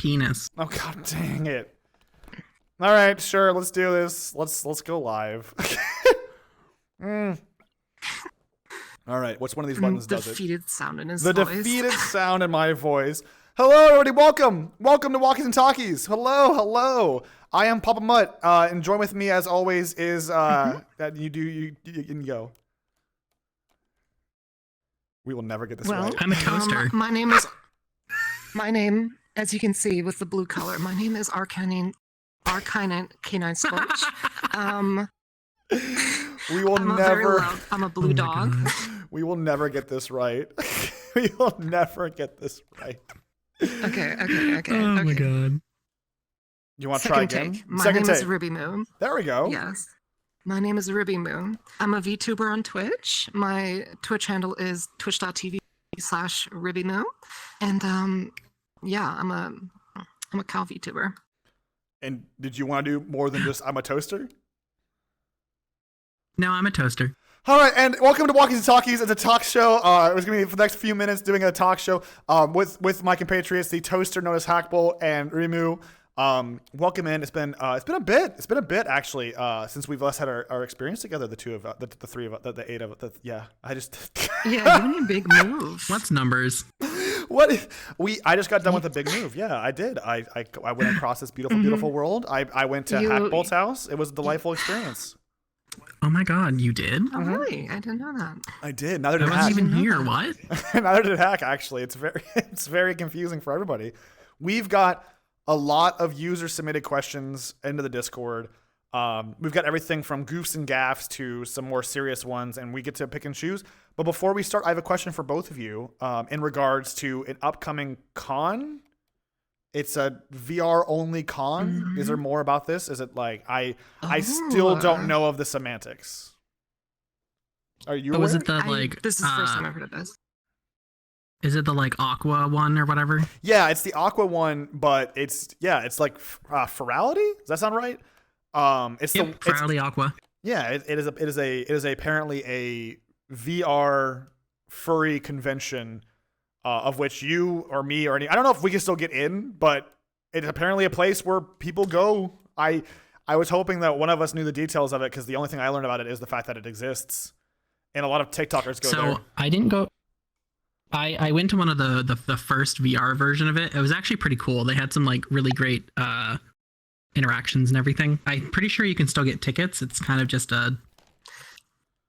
penis. Oh god dang it. All right, sure, let's do this. Let's go live. All right, what's one of these buttons does it? Defeated sound in his The voice. defeated sound in my voice. Hello, everybody. Welcome to Walkies&Talkies. Hello. I am PapaMutt. And join with me as always is that you can go. We will never get this right. I'm a toaster. My name, as you can see with the blue color, my name is Arcanine Canine Scorch. We will never. I'm a blue dog. We will never get this right. We will never get this right. Okay. Oh my god. You want to try again? Take. My name is Ruby Moon. There we go. Yes. My name is Ruby Moon. I'm a VTuber on Twitch. My Twitch handle is twitch.tv/RubyMoon. And yeah, I'm a cow VTuber. And did you want to do more than just I'm a toaster? No, I'm a toaster. All right, and welcome to Walkies&Talkies. It's a talk show. It was going to be for the next few minutes doing a talk show with my compatriots, the toaster known as Hackbull and Rimu. Welcome in. It's been a bit. It's been a bit actually since we've last had our experience together. The two of the three of the eight of it. Yeah, I just yeah, you need a big move. What's numbers? I just got done with a big move. Yeah, I did. I went across this beautiful world. I went to Hackbull's house. It was a delightful experience. Oh my god, you did? Oh really? I didn't know that. I did. Neither did I Hack. wasn't even here. What? Neither did Hack. Actually, it's very confusing for everybody. We've got a lot of user submitted questions into the Discord. We've got everything from goofs and gaffs to some more serious ones, and we get to pick and choose. But before we start, I have a question for both of you in regards to an upcoming con. It's a VR only con. Mm-hmm. Is there more about this? Is it like I still don't know of the semantics. Are you aware? Was it the this is the first time I've heard of this. Is it the Aqua one or whatever? Yeah, it's the Aqua one, but it's like Furality. Does that sound right? It's Furality Aqua. Yeah, it is apparently a VR furry convention of which you or me or I don't know if we can still get in, but it's apparently a place where people go. I was hoping that one of us knew the details of it because the only thing I learned about it is the fact that it exists, and a lot of TikTokers go there. So I didn't go. I went to one of the first VR version of it. It was actually pretty cool. They had some really great interactions and everything. I'm pretty sure you can still get tickets. It's kind of just a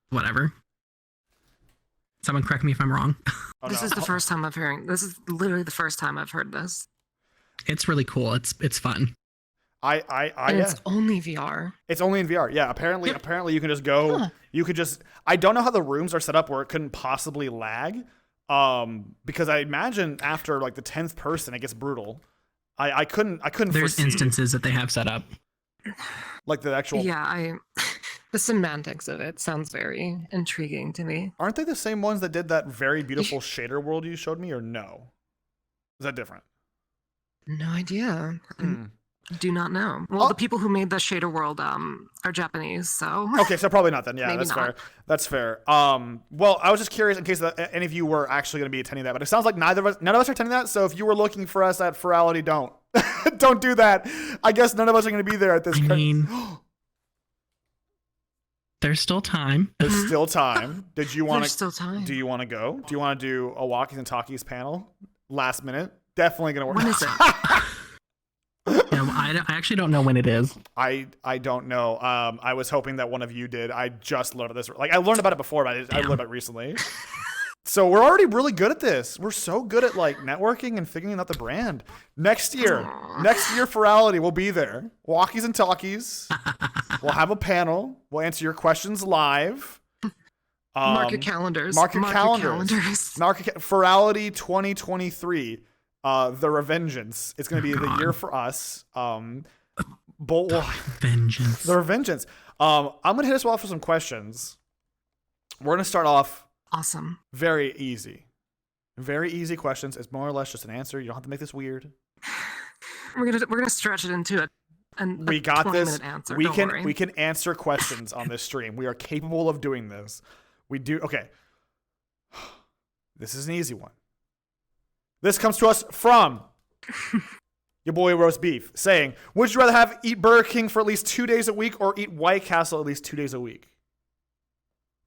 whatever. Someone correct me if I'm wrong. Oh, this is the first time I'm hearing. This is literally the first time I've heard this. It's really cool. It's fun. And it's only VR. It's only in VR. Yeah, apparently you can just go. Huh. You could just. I don't know how the rooms are set up where it couldn't possibly lag. Because I imagine after the 10th person, it gets brutal. I couldn't. There's instances that they have set up. Like the actual. Yeah, the semantics of it sounds very intriguing to me. Aren't they the same ones that did that very beautiful shader world you showed me, or no? Is that different? No idea. Do not know. Well, the people who made the shader world are Japanese, so. Okay, so probably not then. Yeah, that's fair. That's fair. Well, I was just curious in case any of you were actually going to be attending that, but it sounds like none of us are attending that. So if you were looking for us at Furality, don't do that. I guess none of us are going to be there at this. There's still time. There's still time. Did you want to? There's still time. Do you want to go? Do you want to do a Walkies&Talkies panel last minute? Definitely going to work. When is it? Yeah, I actually don't know when it is. I don't know. I was hoping that one of you did. I just learned this. I learned about it before, but I learned about it recently. So we're already really good at this. We're so good at networking and figuring out the brand. Next year, Furality will be there. Walkies&Talkies. We'll have a panel. We'll answer your questions live. Mark your calendars. Furality 2023. The Revengeance. It's going to be the year for us. Vengeance. The Revengeance. I'm going to hit us off with some questions. We're going to start off. Awesome. Very easy. Very easy questions. It's more or less just an answer. You don't have to make this weird. We're gonna stretch it into we got this. Answer. We can answer questions on this stream. We are capable of doing this. We do. Okay. This is an easy one. This comes to us from your boy Roast Beef, saying, would you rather eat Burger King for at least 2 days a week or eat White Castle at least 2 days a week?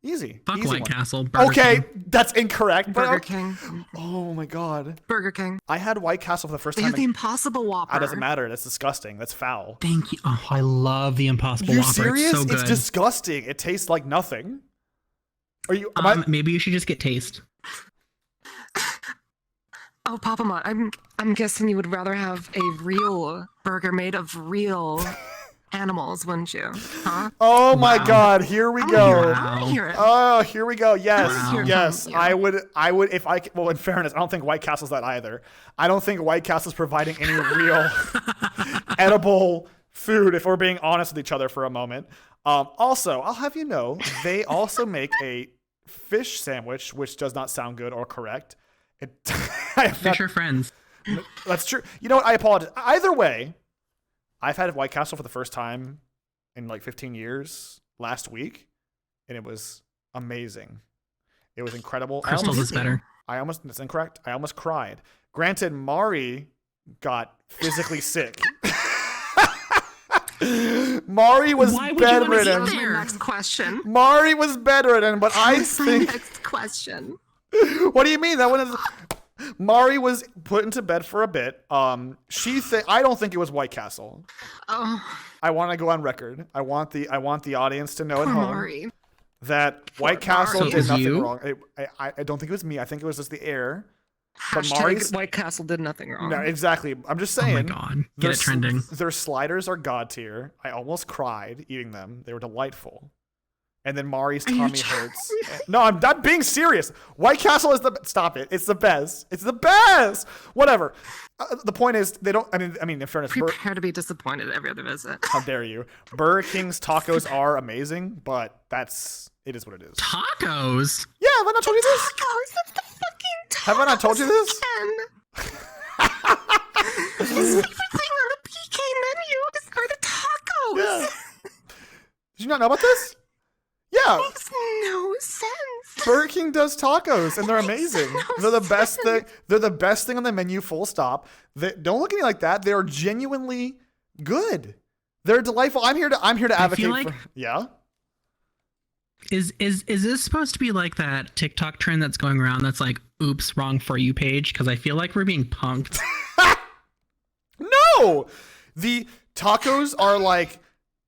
Easy. Fuck Easy White one. Castle. Burger Okay, King. that's incorrect. Burger But King. oh my god. Burger King. I had White Castle for the first They time. have the Impossible Whopper. It doesn't matter. That's disgusting. That's foul. Thank you. Oh, I love the Impossible You Whopper. serious? It's so good. It's disgusting. It tastes like nothing. Are you? Am I- Maybe you should just get Taste. Oh, PapaMutt, I'm guessing you would rather have a real burger made of real animals, wouldn't you? Huh? Oh my Wow. god, here we I go. want to hear it. Oh, here we go. Yes, Wow. yes. Yeah. I would if I well, in fairness, I don't think White Castle's that either. I don't think White Castle's providing any real edible food, if we're being honest with each other for a moment. Also, I'll have you know, they also make a fish sandwich, which does not sound good or correct. I have Fish are friends. That's true. You know what? I apologize. Either way, I've had White Castle for the first time in like 15 years last week, and it was amazing. It was incredible. Crystal is better. That's incorrect. I almost cried. Granted, Mari got physically sick. Mari was Why would you wanna bedridden. That was my There. next question. Mari was bedridden, but I That's my think. next question. What do you mean? That one is. Mari was put into bed for a bit. I don't think it was White Castle. Oh, I want to go on record. I want the audience to know at poor home Mari. that White Poor Castle Mari. So it did was nothing you? wrong. I don't think it was me. I think it was just the air. But Hashtag Mari's- White Castle did nothing wrong. No, exactly. I'm just Oh saying. my god. Get their it trending. Their sliders are god tier. I almost cried eating them. They were delightful. And then Mari's Are you tummy hurts. No, I'm not being serious. White Castle is stop it. It's the best. It's the best. Whatever. The point is, they don't. I mean, in fairness, Prepare to be disappointed every other visit. how dare you? Burger King's tacos are amazing, but it is what it is. Tacos. Yeah, have I not told you this? Tacos, that's the fucking tacos. Have I not told you this? His favorite thing on the PK menu are the tacos. Yeah. Did you not know about this? Yeah. Makes no sense. Burger King does tacos, and they're amazing. no They're the best thing. sense. They're the best thing on the menu. Full stop. Don't look at me like that. They are genuinely good. They're delightful. I'm here to advocate like- for. Yeah. Is this supposed to be like that TikTok trend that's going around that's like, oops, wrong For You page? Because I feel like we're being punked. No, the tacos are like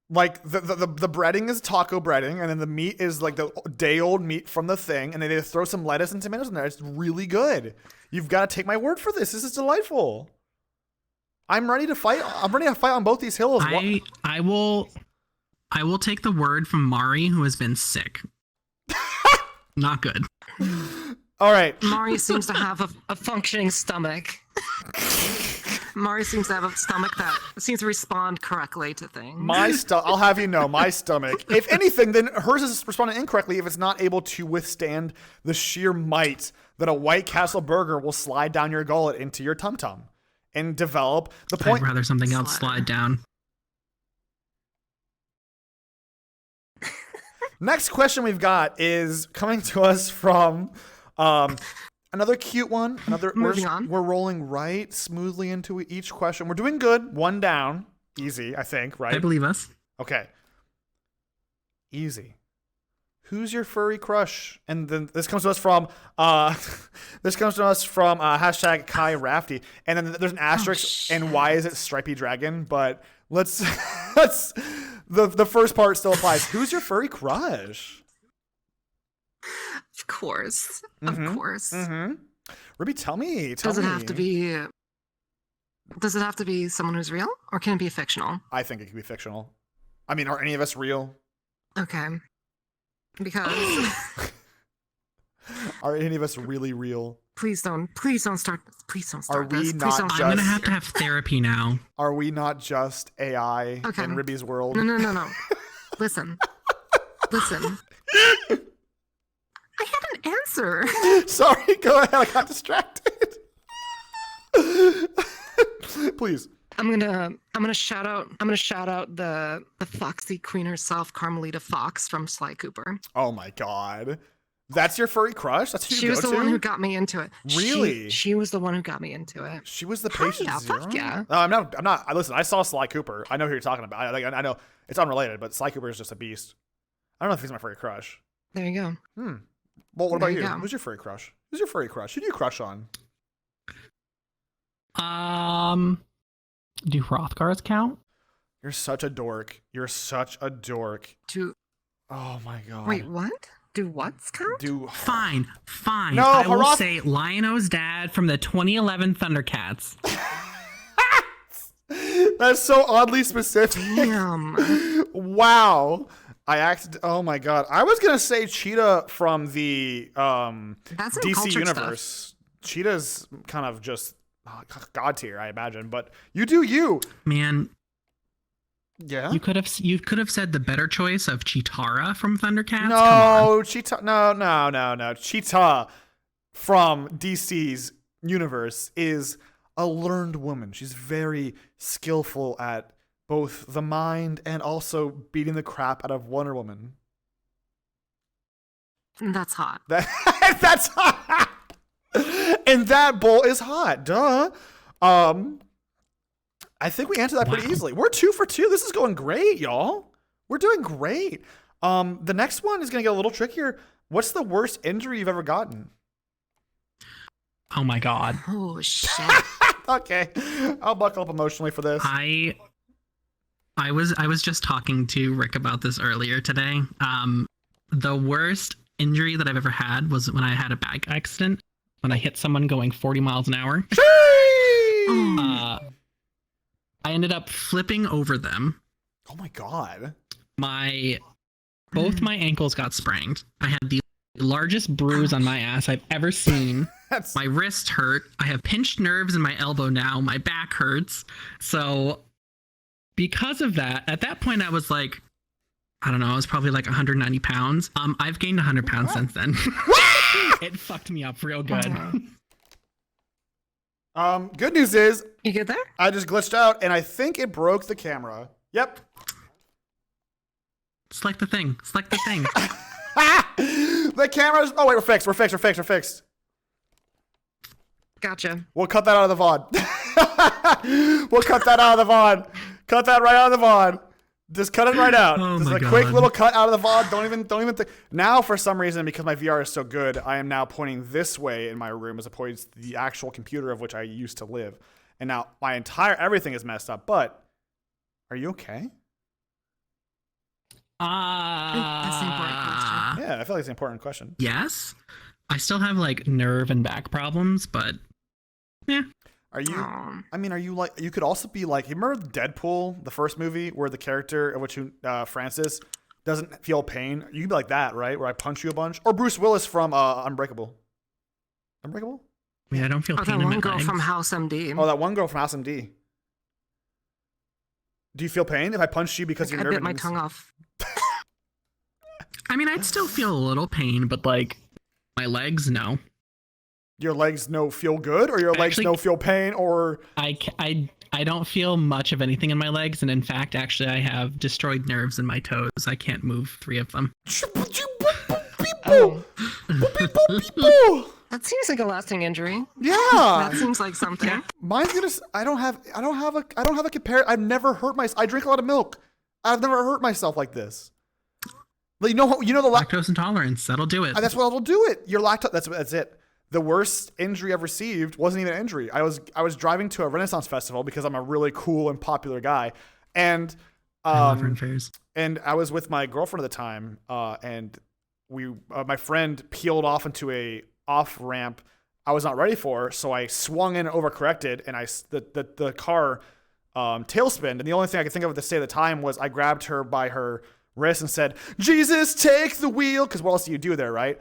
the breading is taco breading, and then the meat is like the day old meat from the thing, and then they throw some lettuce and tomatoes in there. It's really good. You've got to take my word for this. This is delightful. I'm ready to fight. I'm ready to fight on both these hills. I will take the word from Mari, who has been sick. Not good. All right. Mari seems to have a functioning stomach. Mari seems to have a stomach that seems to respond correctly to things. I'll have you know, my stomach. If anything, then hers is responding incorrectly if it's not able to withstand the sheer might that a White Castle burger will slide down your gullet into your tum tum and develop the point. I'd rather something else slide down. Next question we've got is coming to us from another cute one. Moving on. We're rolling right smoothly into each question. We're doing good. One down. Easy, I think, right? I believe us. Okay. Easy. Who's your furry crush? And then this comes to us from hashtag Kai Rafty. And then there's an asterisk and why is it Stripey Dragon? But let's the first part still applies. Who's your furry crush? Of course. Mhm. Of course. Mm-hmm. Ruby, tell me. Does it have to be someone who's real, or can it be fictional? I think it could be fictional. I mean, are any of us real? Okay. Because Are any of us really real? please don't start Are this. we Please not don't I'm start gonna Just- have to have therapy now. Are we not just AI Okay. in Ruby's world? No. Listen. I had an answer. Sorry, go ahead. I got distracted. Please. I'm gonna shout out the foxy queen herself, Carmelita Fox from Sly Cooper. Oh my god. That's your furry crush? That's who you She go was the to? one who got me into it. Really? She was the one who got me into it. She was the Hell patient yeah, zero? fuck yeah. No, I'm not. Listen, I saw Sly Cooper. I know who you're talking about. I know it's unrelated, but Sly Cooper is just a beast. I don't know if he's my furry crush. There you go. Well, what about There you? you go. Who's your furry crush? Who's your furry crush? Who do you crush on? Do Hrothgars count? You're such a dork. You're such a dork. Do Oh my god. wait, what? Do what's count? Fine. No, I will Hroth- say Lion-O's dad from the 2011 Thundercats. That's so oddly specific. Damn. Wow. Oh my god. I was gonna say Cheetah from the That's some DC cultured universe. Cheetah's kind of just god tier, I imagine. But you do you. Man, Yeah. you could have said the better choice of Chitara from Thundercats. Come No, Cheetah. No. Cheetah from DC's universe is a learned woman. She's very skillful at both the mind and also beating the crap out of Wonder Woman. That's hot. That's hot. And that bull is hot. Duh. I think we answered that pretty Wow. easily. We're 2 for 2. This is going great, y'all. We're doing great. The next one is gonna get a little trickier. What's the worst injury you've ever gotten? Oh my god. Oh shit. Okay, I'll buckle up emotionally for this. I was just talking to Rick about this earlier today. The worst injury that I've ever had was when I had a bike accident when I hit someone going 40 miles an hour. I ended up flipping over them. Oh my god. Both my ankles got sprained. I had the largest bruise on my ass I've ever seen. My wrist hurt. I have pinched nerves in my elbow now. My back hurts. So because of that, at that point I was like, I don't know, I was probably like 190 pounds. I've gained 100 pounds since then. It fucked me up real good. Good news is You good there? I just glitched out and I think it broke the camera. Yep. It's like the thing. The camera's. Oh wait, we're fixed. Gotcha. We'll cut that out of the VOD. We'll cut that out of the VOD. Cut that right out of the VOD. Just cut it right out. Oh Just my a quick God. little cut out of the VOD. Don't even think. Now, for some reason, because my VR is so good, I am now pointing this way in my room as opposed to the actual computer of which I used to live. And now my entire everything is messed up. But are you okay? That's the important question. Yeah, I feel like it's an important question. Yes. I still have like nerve and back problems, but yeah. Are you? Aw. I mean, are you like? You could also be like. You remember Deadpool, the first movie, where the character, of which Francis, doesn't feel pain. You could be like that, right? Where I punch you a bunch, or Bruce Willis from Unbreakable. Unbreakable? I mean, I don't feel Oh, pain that in my one girl legs. from House MD. Oh, that one girl from House MD. Do you feel pain if I punched you because I you're bit my nervous? tongue off. I mean, I'd still feel a little pain, but like my legs, no. Your legs no feel good, or your legs Actually- no feel pain, or I don't feel much of anything in my legs, and in fact, actually, I have destroyed nerves in my toes. I can't move 3 of them. Oh, Boop. that seems like a lasting injury. Yeah. That seems like something. Mine's gonna. I don't have a compare. I've never hurt myself. I drink a lot of milk. I've never hurt myself like this. Like, you know the Lactose intolerance, that'll do it. that's what'll do it. Your lactose. That's it. The worst injury I've received wasn't even an injury. I was driving to a Renaissance festival because I'm a really cool and popular guy, and I love Ren fairs. and I was with my girlfriend at the time, and my friend peeled off into a off ramp I was not ready for, so I swung in and overcorrected, and the car tailspinned, and the only thing I could think of to say at the time was I grabbed her by her wrist and said, "Jesus, take the wheel," because what else do you do there, right?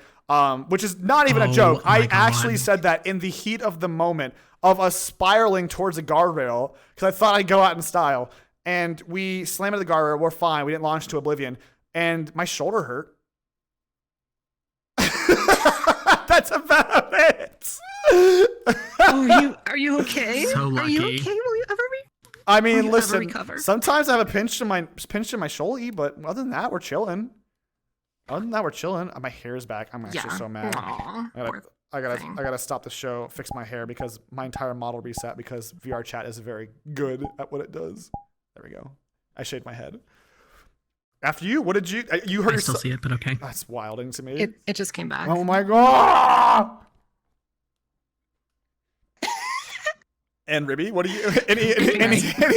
Which is not even a joke. Oh my I God. actually said that in the heat of the moment of us spiraling towards a guardrail because I thought I'd go out in style. And we slammed into the guardrail. We're fine. We didn't launch to oblivion. And my shoulder hurt. That's about it. Oh, are you okay? So Are you lucky. okay? Will you ever I Will mean, you ever listen. recover? Sometimes I have a pinch in my shoulder, but other than that, we're chilling. Other than that, we're chilling. My hair is back. I'm actually so mad. Aw, I thing. gotta stop the show, fix my hair because my entire model reset because VRChat is very good at what it does. There we go. I shaved my head. After you, what did you heard? I still see it, but okay. That's wilding to me. It just came back. Oh my god! And Ribby, what do you? Any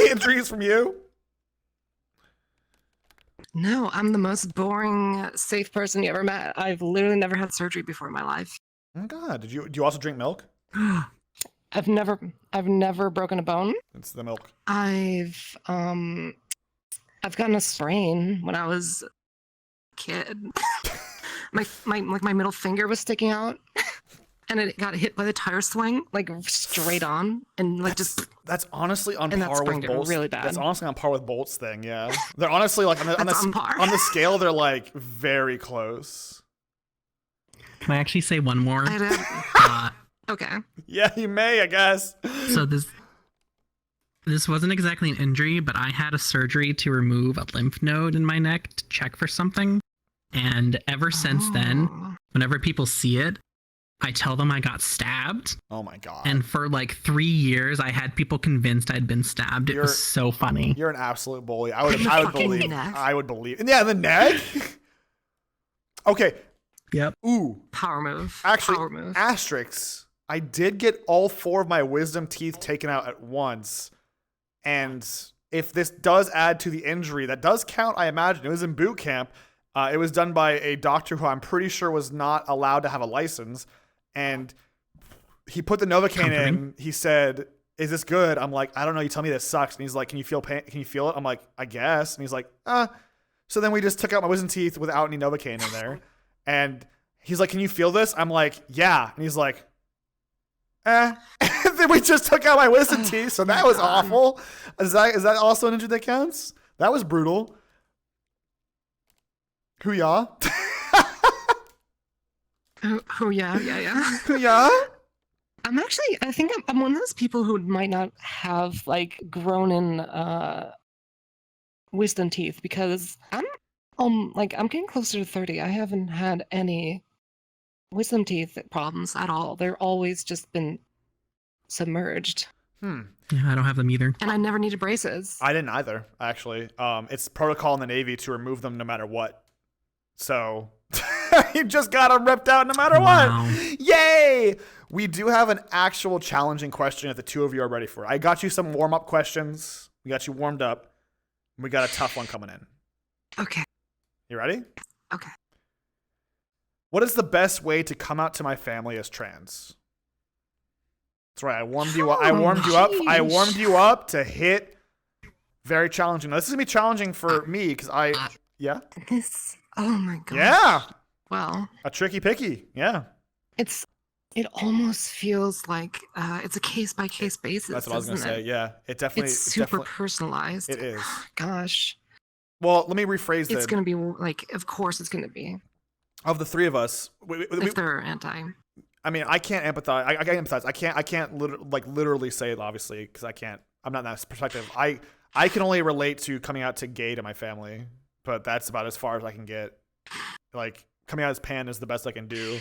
entries from you? No, I'm the most boring, safe person you ever met. I've literally never had surgery before in my life. Oh my god! Do you also drink milk? I've never broken a bone. It's the milk. I've gotten a sprain when I was a kid. my middle finger was sticking out, and it got hit by the tire swing, like straight on, and like That's honestly on and that par with sprained it Bolt's. really bad. That's honestly on par with Bolt's thing. Yeah, they're honestly like on the scale. They're like very close. Can I actually say one more? Okay. Yeah, you may, I guess. So this wasn't exactly an injury, but I had a surgery to remove a lymph node in my neck to check for something. And ever since then, whenever people see it, I tell them I got stabbed. Oh my god. And for like 3 years, I had people convinced I'd been stabbed. It was so funny. You're an absolute bully. I would believe. And yeah, the neck. Okay. Yep. Ooh. Power move. Actually, Power move. asterisks. I did get all 4 of my wisdom teeth taken out at once. And if this does add to the injury, that does count, I imagine. It was in boot camp. It was done by a doctor who I'm pretty sure was not allowed to have a license. And he put the Novocaine in. He said, "Is this good?" I'm like, "I don't know. You tell me this sucks." And he's like, "Can you feel pain? Can you feel it?" I'm like, "I guess." And he's like, So then we just took out my wisdom teeth without any Novocaine in there. And he's like, "Can you feel this?" I'm like, "Yeah." And he's like, And then we just took out my wisdom teeth. So that was awful. Is that also an injury that counts? That was brutal. Hoo-yah. Yeah. Hoo-yah. I think I'm one of those people who might not have like grown in wisdom teeth because I'm getting closer to 30. I haven't had any wisdom teeth problems at all. They're always just been submerged. Yeah, I don't have them either. And I never needed braces. I didn't either, actually. It's protocol in the Navy to remove them no matter what. So you just got them ripped out no matter what. Yay! We do have an actual challenging question if the two of you are ready for it. I got you some warm-up questions. We got you warmed up. We got a tough one coming in. Okay. You ready? Okay. What is the best way to come out to my family as trans? That's right. I warmed you up. I warmed you up to hit. Very challenging. Now, this is gonna be challenging for me because yeah. Oh my god. Yeah. Well. A tricky picky. Yeah. It almost feels like it's a case by case basis. That's what I was gonna say. Yeah. It's super personalized. It is. Gosh. Well, let me rephrase that. It's gonna be like, of course, it's gonna be. Of the three of us, if they're anti. I mean, I can't empathize. I can empathize. I can't literally say it, obviously, because I can't. I'm not in that perspective. I can only relate to coming out to gay to my family, but that's about as far as I can get. Like, coming out as pan is the best I can do.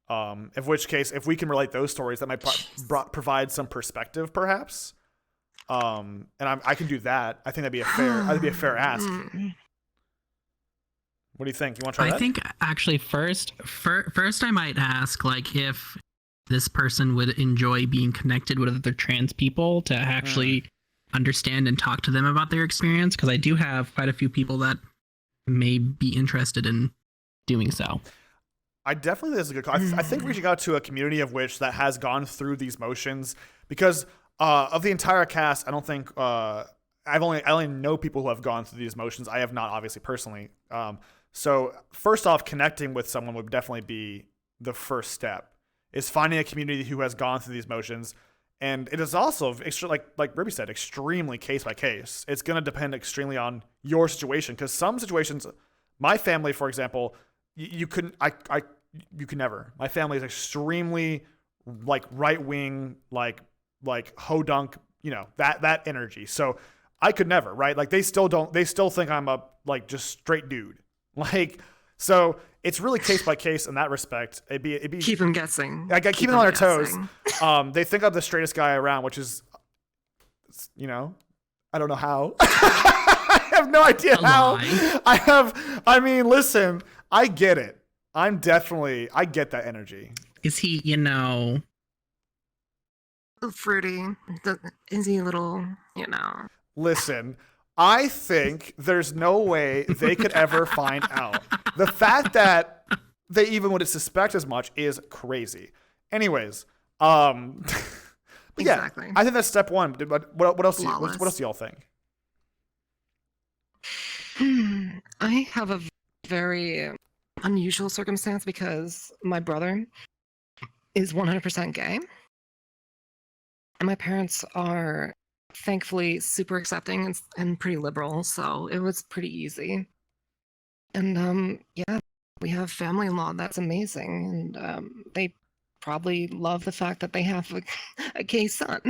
In which case, if we can relate those stories, that might provide some perspective, perhaps. And I can do that. I think that'd be a fair ask. What do you think? You want to try that? I think actually first I might ask like if this person would enjoy being connected with other trans people to actually understand and talk to them about their experience, because I do have quite a few people that may be interested in doing so. I definitely think that's a good call. I think reaching out to a community of which that has gone through these motions, because of the entire cast, I don't think I only know people who have gone through these motions. I have not, obviously, personally. So first off, connecting with someone would definitely be the first step, is finding a community who has gone through these motions. And it is also, like Ruby said, extremely case by case. It's going to depend extremely on your situation, because some situations, my family, for example, you could never. My family is extremely like right wing, like hodunk, that energy. So I could never, right? Like they still think I'm a like just straight dude. Like So it's really case by case in that respect. It'd be Keep them guessing. I got keep them on their toes. They think I'm the straightest guy around, which is, you know, I don't know how. I have no idea how. I mean, listen, I get it. I get that energy. Is he, you know, Fruity? Is he a little, you know? Listen, I think there's no way they could ever find out. The fact that they even would suspect as much is crazy. Anyways, but yeah, Exactly. I think that's step one. But what else? What else do y'all think? I have a very unusual circumstance because my brother is 100% gay. And my parents are thankfully super accepting and pretty liberal, so it was pretty easy. And yeah, we have family law that's amazing, and they probably love the fact that they have a gay son.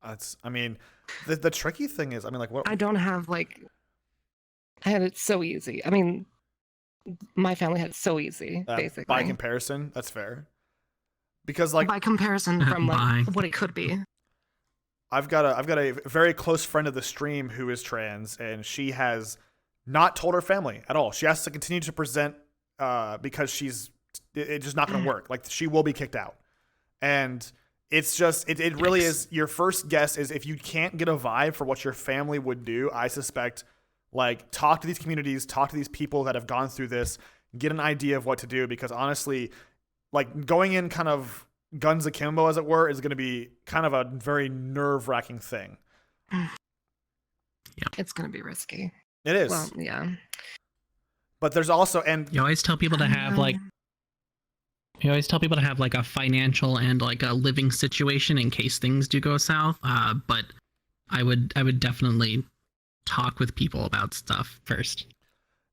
I mean, the tricky thing is, I mean, like, what? I don't have I had it so easy. I mean, my family had it so easy, basically. By comparison, that's fair. Because like by comparison from what it could be. I've got a very close friend of the stream who is trans, and she has not told her family at all. She has to continue to present because it's just not going to work. Like, she will be kicked out. And it's just, it really is, your first guess is if you can't get a vibe for what your family would do, I suspect, like, talk to these communities, talk to these people that have gone through this, get an idea of what to do, because honestly, like, going in kind of guns akimbo, as it were, is going to be kind of a very nerve-wracking thing. It's going to be risky. It is. Well, yeah. But there's also, and you always tell people to have like a financial and like a living situation in case things do go south. But I would definitely talk with people about stuff first,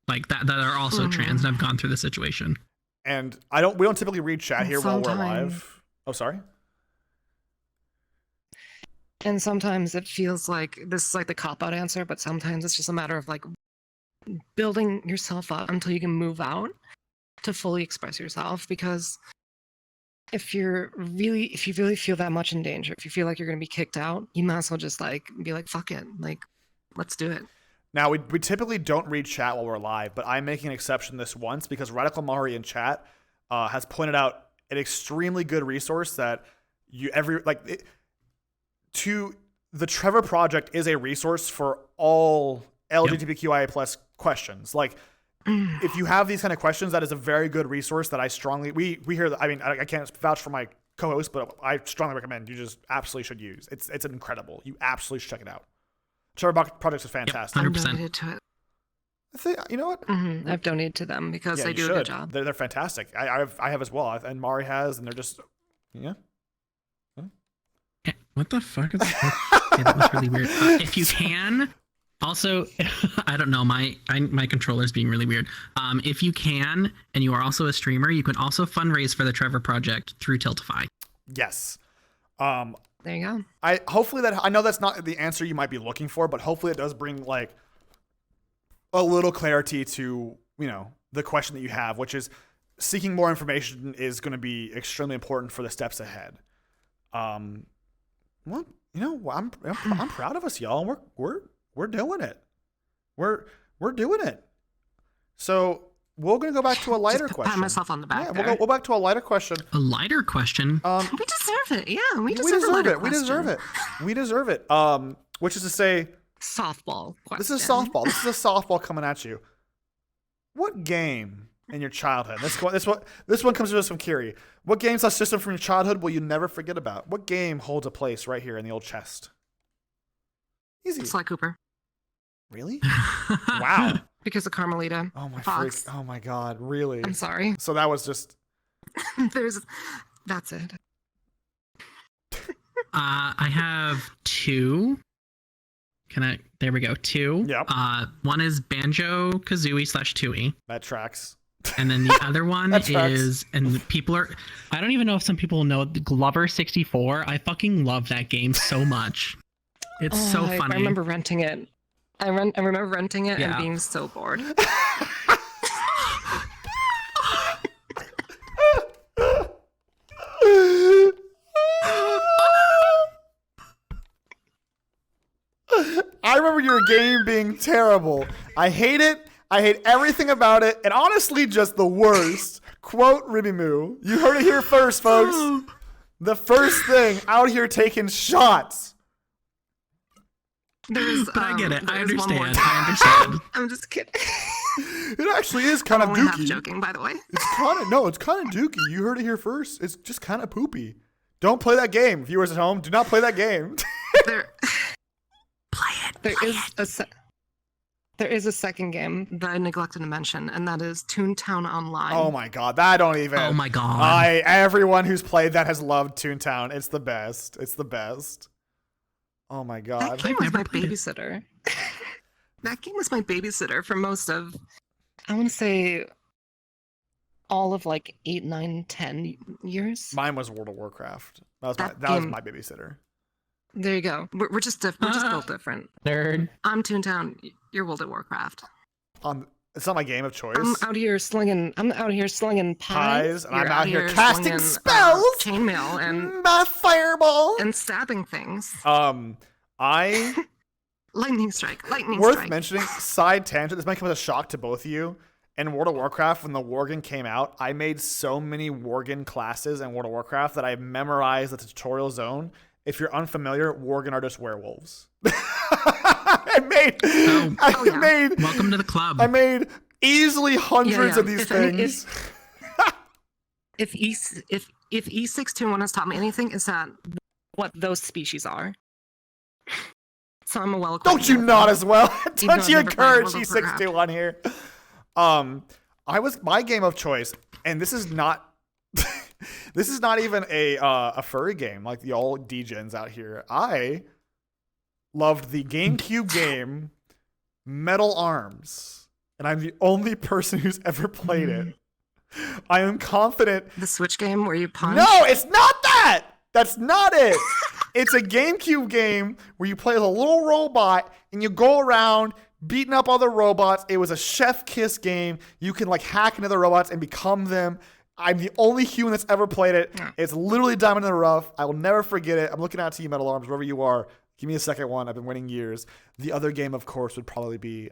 like that are also trans and have gone through the situation. And we don't typically read chat here while we're live. Oh, sorry. And sometimes it feels like this is like the cop-out answer, but sometimes it's just a matter of like building yourself up until you can move out to fully express yourself. Because if you really feel that much in danger, if you feel like you're going to be kicked out, you might as well just like be like, fuck it, like, let's do it. We typically don't read chat while we're live, but I'm making an exception this once because Radical Mari in chat has pointed out an extremely good resource that the Trevor Project is a resource for all LGBTQIA plus questions. Like, if you have these kind of questions, that is a very good resource that I strongly, we hear, I mean, I can't vouch for my co-host, but I strongly recommend you just absolutely should use. It's incredible. You absolutely should check it out. Trevor Project is fantastic. 100%. I've donated to it. You know what? I've donated to them because they do a good job. They're fantastic. I have as well, and Mari has, and they're just What the fuck is that? Okay, that was really weird. If you can, also, I don't know, my controller's being really weird. If you can, and you are also a streamer, you can also fundraise for the Trevor Project through Tiltify. Yes. There you go. I know that's not the answer you might be looking for, but hopefully it does bring like a little clarity to, you know, the question that you have, which is seeking more information is going to be extremely important for the steps ahead. Well, you know, I'm proud of us, y'all. We're doing it. We're doing it. So we're going to go back to a lighter question. Pat myself on the back. Yeah, there. we'll go back to a lighter question. A lighter question? We deserve it. Yeah, we deserve it. We deserve it. Which is to say, softball question. This is softball. This is a softball coming at you. What game in your childhood? This one comes to us from Kiri. What game/system from your childhood will you never forget about? What game holds a place right here in the old chest? Easy. Sly Cooper. Really? Wow. Because of Carmelita. Oh my Fox. freak. Oh my god. Really? I'm sorry. So that was just. That's it. I have two. There we go. Two. Yep. One is Banjo-Kazooie/Tooie. That tracks. And then the other one tracks. is, and people are, I don't even know if some people know, Glover 64. I fucking love that game so much. It's so funny. I remember renting it. I remember renting it Yeah. and being so bored. I remember your game being terrible. I hate it. I hate everything about it. And honestly, just the worst. Quote Ribimoo. You heard it here first, folks. The first thing out here taking shots. But I get it. I there's one more. understand. I understand. I'm just kidding. It actually is kind of I'm only half dookie. joking, by the way. It's kind of dookie. You heard it here first. It's just kind of poopy. Don't play that game, viewers at home. Do not play that game. There, Play it. there is a second game that I neglected to mention, and that is Toontown Online. Oh my god, that don't even. Oh my god. Everyone who's played that has loved Toontown. It's the best. It's the best. Oh my That god. game was never my played it. babysitter. That game was my babysitter for most of, I want to say, all of like 8, 9, 10 years. Mine was World of Warcraft. That was That my babysitter. There you go. We're just we're just built different. Nerd. I'm Toontown. You're World of Warcraft. It's not my game of choice. I'm out here slinging pies. Pies, and I'm You're out here casting slinging, spells. chainmail and My fireball. stabbing things. I Lightning strike. Lightning worth strike. mentioning, side tangent, this might come as a shock to both of you. In World of Warcraft, when the Worgen came out, I made so many Worgen classes in World of Warcraft that I memorized the tutorial zone. If you're unfamiliar, Worgen are just werewolves. I made Welcome to the club. I made easily hundreds Yeah. of these things. If E621 has taught me anything, is that what those species are. So I'm a well. Don't you not as well? though Don't I've you never played encourage World of Warcraft. E621 here? I was my game of choice, and this is not this is not even a furry game like the old degens out here. I loved the GameCube game Metal Arms, and I'm the only person who's ever played it. I am confident. The Switch game where you punch. No, it's not that. That's not it. It's a GameCube game where you play as a little robot and you go around beating up other robots. It was a chef kiss game. You can like hack into the robots and become them. I'm the only human that's ever played it. It's literally diamond in the rough. I will never forget it. I'm looking out to you, Metal Arms, wherever you are. Give me a second one. I've been waiting years. The other game, of course, would probably be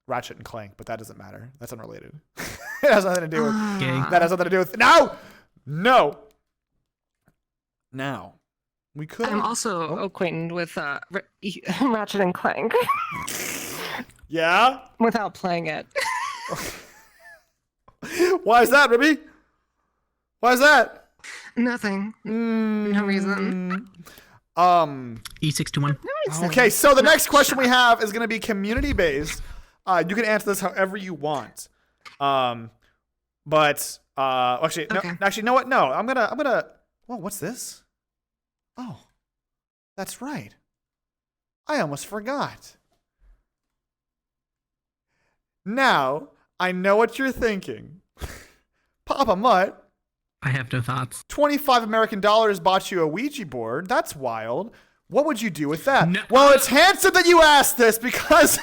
Ratchet and Clank, but that doesn't matter. That's unrelated. It has nothing to do with. That has nothing to do with. No. Now, we could. I'm also acquainted with Ratchet and Clank Yeah. without playing it. Why is that, Ribby? Why is that? Nothing. No reason. E621. Okay, so the next question we have is going to be community based. You can answer this however you want. But actually, Okay. no, actually, you know what? No, I'm gonna. Whoa, what's this? Oh, that's right. I almost forgot. Now I know what you're thinking. PapaMutt, I have no thoughts. $25 American bought you a Ouija board. That's wild. What would you do with that? No. Well, it's handsome that you asked this because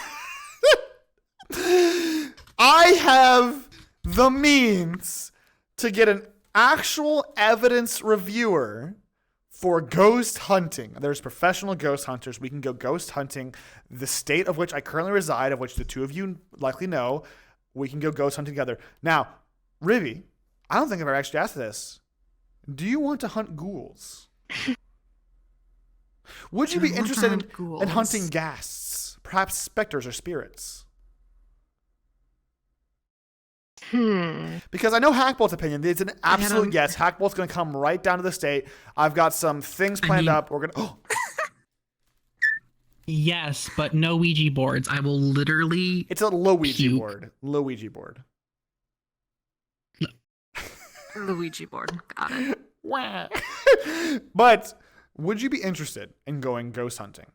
I have the means to get an actual evidence reviewer for ghost hunting. There's professional ghost hunters. We can go ghost hunting. The state of which I currently reside, of which the two of you likely know, we can go ghost hunting together. Now, Ribby, I don't think I've ever actually asked this. Do you want to hunt ghouls? Would you be interested in hunting ghasts, perhaps specters or spirits? Because I know Hackbolt's opinion. It's an absolute yes. Hackbolt's going to come right down to the state. I've got some things planned up. We're going to... Yes, but no Ouija boards. I will literally... It's a low Ouija puke. board. Low Ouija board. Luigi board. Got it. But would you be interested in going ghost hunting?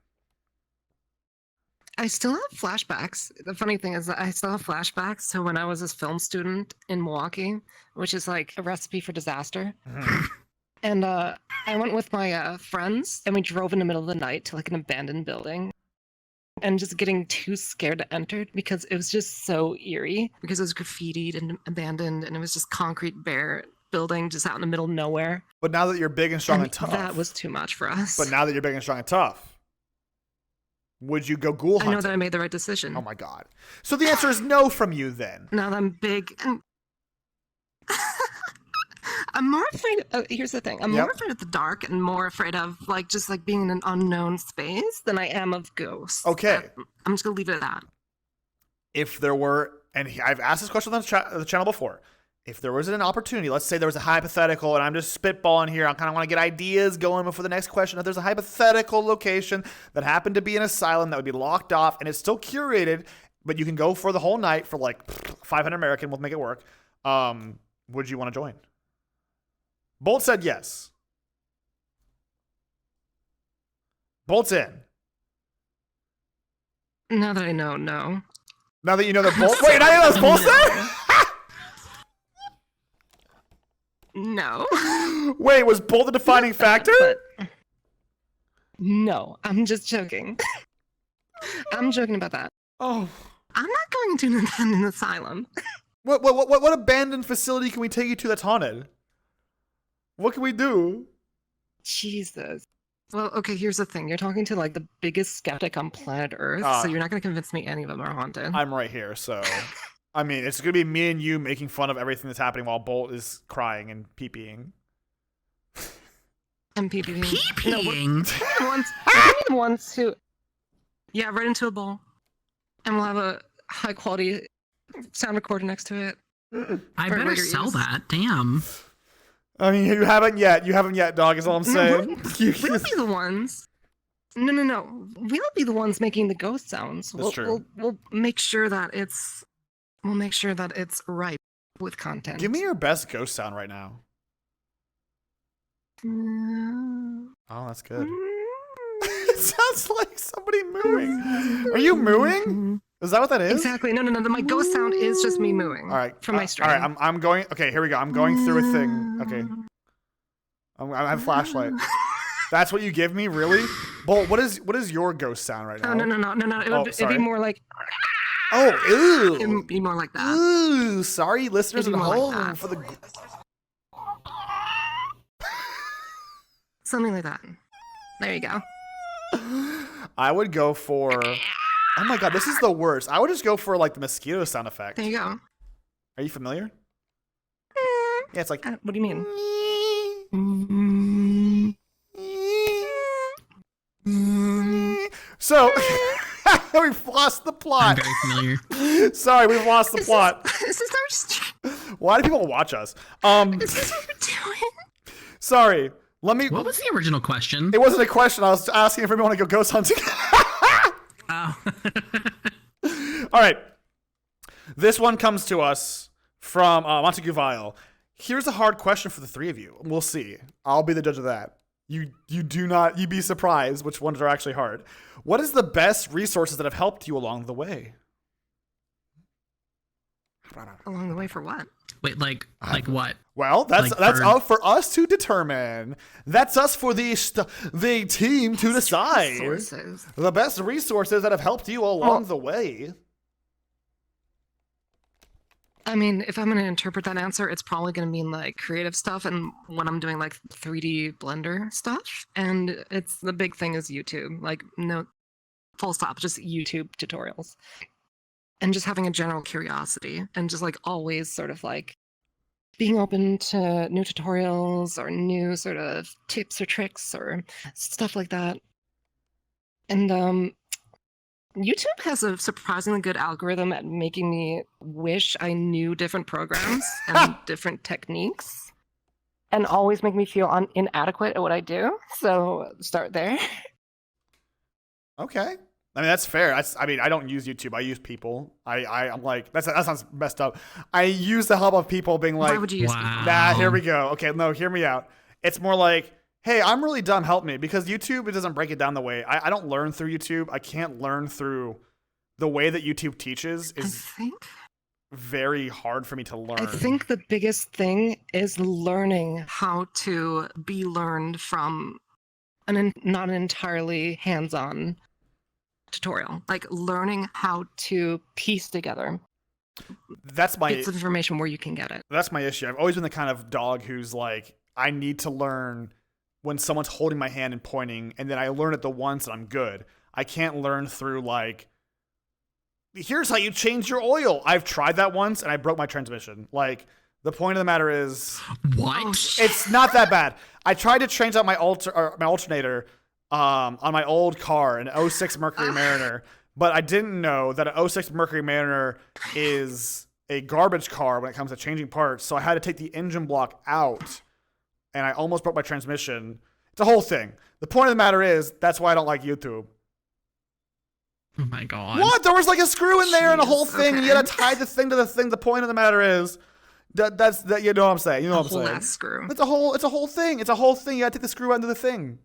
I still have flashbacks. The funny thing is that I still have flashbacks to when I was this film student in Milwaukee, which is like a recipe for disaster. And I went with my friends, and we drove in the middle of the night to like an abandoned building, and just getting too scared to enter because it was just so eerie because it was graffitied and abandoned, and it was just concrete bare building just out in the middle of nowhere. But now that you're big and strong and tough. That was too much for us. But now that you're big and strong and tough. Would you go ghoul hunting? I know that I made the right decision. Oh my god. So the answer is no from you then. Now that I'm big and I'm more afraid. Here's the thing: I'm more afraid of the dark and more afraid of like just like being in an unknown space than I am of ghosts. Okay. I'm just gonna leave it at that. If there were, and I've asked this question on the channel before, if there was an opportunity, let's say there was a hypothetical, and I'm just spitballing here, I kind of want to get ideas going before the next question. If there's a hypothetical location that happened to be an asylum that would be locked off and it's still curated, but you can go for the whole night for like 500 American, we'll make it work. Would you want to join? Bolt said yes. Bolt's in. Now that I know, no. Now that you know that Bolt. Wait, I know that's Bolt said? No. Wait, was Bolt the defining factor? But no, I'm just joking. I'm joking about that. Oh. I'm not going to an abandoned asylum. What abandoned facility can we take you to that's haunted? What can we do? Jesus. Well, okay, here's the thing. You're talking to like the biggest skeptic on planet Earth, so you're not going to convince me any of them are haunted. I'm right here, so I mean, it's going to be me and you making fun of everything that's happening while Bolt is crying and pee-peeing. And pee-peeing. Pee-peeing? We're the ones who... Yeah, right into a bowl. And we'll have a high-quality sound recorder next to it. I better sell that. Damn. I mean, you haven't yet. You haven't yet, dog, is all I'm saying. We'll be the ones. No. We'll be the ones making the ghost sounds. That's true. We'll make sure that it's... We'll make sure that it's ripe with content. Give me your best ghost sound right now. Oh, that's good. It sounds like somebody mooing. Are you mooing? Is that what that is? Exactly. No. My ghost sound is just me mooing. All right. From my stream. All right. I'm going. Okay. Here we go. I'm going through a thing. Okay. I have a flashlight. That's what you give me, really? Bolt, what is your ghost sound right now? No. It'd be more like. Oh, ew. It'd be more like that. Ooh, sorry, listeners at home like for the. Something like that. There you go. I would go for. Oh my god, this is the worst. I would just go for like the mosquito sound effect. There you go. Are you familiar? Yeah, it's like. What do you mean? So we've lost the plot. I'm very familiar. Sorry, we've lost the plot. Is this our stream? Why do people watch us? Is this what we're doing? Sorry. Let me. What was the original question? It wasn't a question. I was asking if everyone want to go ghost hunting. Oh. All right. This one comes to us from Montague Vile. Here's a hard question for the three of you. We'll see. I'll be the judge of that. You'd be surprised which ones are actually hard. What is the best resources that have helped you along the way? Along the way for what? Wait, like what? Well, that's up for us to determine. That's us for the team to decide. Resources. The best resources that have helped you along the way. I mean, if I'm going to interpret that answer, it's probably going to mean like creative stuff and when I'm doing like 3D Blender stuff. And the big thing is YouTube. Like, no, full stop, just YouTube tutorials. And just having a general curiosity and just like always sort of like being open to new tutorials or new sort of tips or tricks or stuff like that. And YouTube has a surprisingly good algorithm at making me wish I knew different programs and different techniques and always make me feel inadequate at what I do. So start there. Okay. I mean, that's fair. I mean, I don't use YouTube. I use people. I'm like, that sounds messed up. I use the help of people being like, why would you use people? Nah, here we go. Okay, no, hear me out. It's more like, hey, I'm really dumb. Help me. Because YouTube, it doesn't break it down the way. I don't learn through YouTube. I can't learn through the way that YouTube teaches is very hard for me to learn. I think the biggest thing is learning how to be learned from not an entirely hands-on tutorial, like learning how to piece together bits of information where you can get it. That's my issue. I've always been the kind of dog who's like, I need to learn when someone's holding my hand and pointing, and then I learn it the once and I'm good. I can't learn through like, here's how you change your oil. I've tried that once and I broke my transmission. Like, the point of the matter is, What? it's not that bad. I tried to change out my alternator on my old car, an 06 Mercury Mariner, but I didn't know that an 06 Mercury Mariner is a garbage car when it comes to changing parts. So I had to take the engine block out, and I almost broke my transmission. It's a whole thing. The point of the matter is, that's why I don't like YouTube. Oh my god. What? There was like a screw in there and a whole Jeez, thing, and you okay. had to tie the thing to the thing. The point of the matter is, that's you know what I'm saying. You know what I'm Whole saying. ass screw. It's a whole thing. It's a whole thing. You gotta take the screw out into the thing.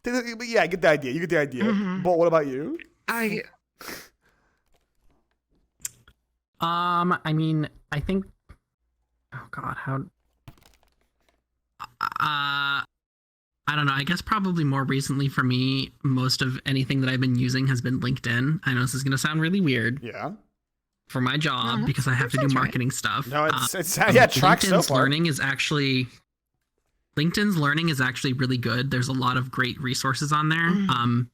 But yeah, I get the idea. You get the idea. Mhm. But what about you? I mean, I think. Oh God, how? I don't know. I guess probably more recently for me, most of anything that I've been using has been LinkedIn. I know this is gonna sound really weird Yeah. for my job No, because I have to do sounds right. marketing stuff. No, it's yeah. Track so LinkedIn's far. LinkedIn's learning is actually really good. There's a lot of great resources on there. Mhm.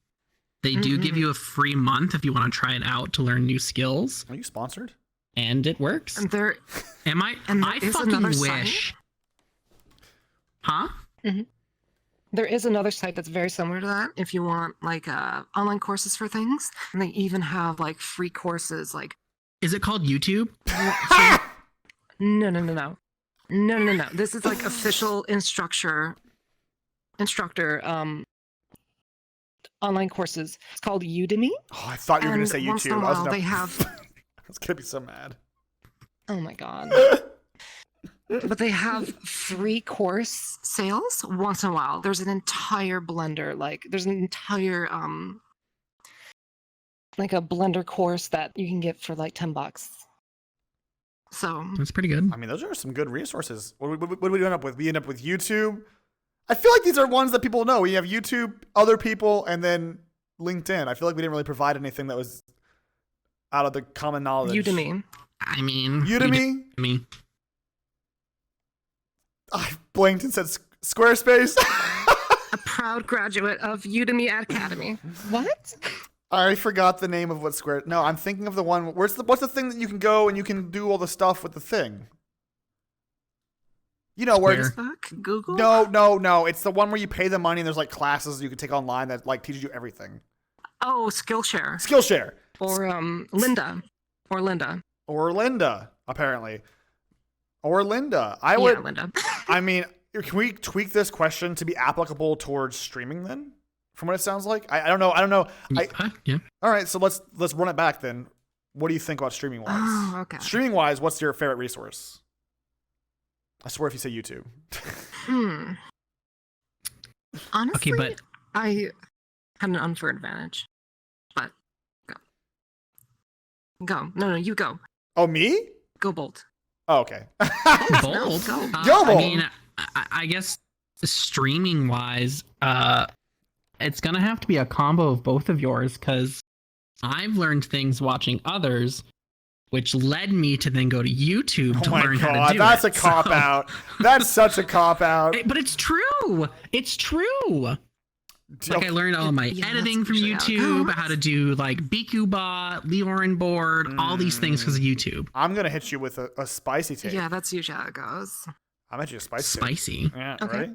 They do give you a free month if you want to try it out to learn new skills, Are you sponsored? and it works. and there Am I? and there I is fucking another wish. Huh? there is another site that's very similar to that. If you want like online courses for things, and they even have like free courses. Like Is it called YouTube? no. This is like official instructor online courses. It's called Udemy. Oh, I thought you were gonna And say once in a YouTube. while they have. I was gonna be so mad. Oh my god. But they have free course sales once in a while. There's an entire blender, like there's an entire like a blender course that you can get for like $10. So That's pretty good. I mean, those are some good resources. What do we end up with? We end up with YouTube. I feel like these are ones that people know. We have YouTube, other people, and then LinkedIn. I feel like we didn't really provide anything that was out of the common knowledge. Udemy. I mean, Udemy. Me. I blinked and said Squarespace. A proud graduate of Udemy Academy. What? I forgot the name of what Square. No, I'm thinking of the one. What's the thing that you can go and you can do all the stuff with the thing? You know where? Square. Facebook? Google? No. It's the one where you pay the money and there's like classes you can take online that like teaches you everything. Oh, Skillshare. Skillshare. Or Linda. Or Linda. Or Linda, apparently. Or Linda. Yeah, Linda. I mean, can we tweak this question to be applicable towards streaming then? From what it sounds like, I don't know. Yeah. All right, so let's run it back then. What do you think about streaming wise? Oh, okay. Streaming wise, what's your favorite resource? I swear, if you say YouTube. Honestly, but- I had an unfair advantage. But go. No, you go. Oh, me? Go Bolt. Oh, okay. Bold. Go. Go, I Bold. mean, I guess streaming wise, it's gonna have to be a combo of both of yours because I've learned things watching others, which led me to then go to YouTube to Oh my learn how to god, do that's it. a cop out. That's such a cop out. But it's true. It's true. Like I learned all my Yeah, editing that's from usually how it YouTube, goes. how to do like BQ-bot, Leorin board, all these things because of YouTube. I'm gonna hit you with a spicy take. Yeah, that's usually how it goes. I'm at you a spicy. Spicy. Yeah. Okay. Ready?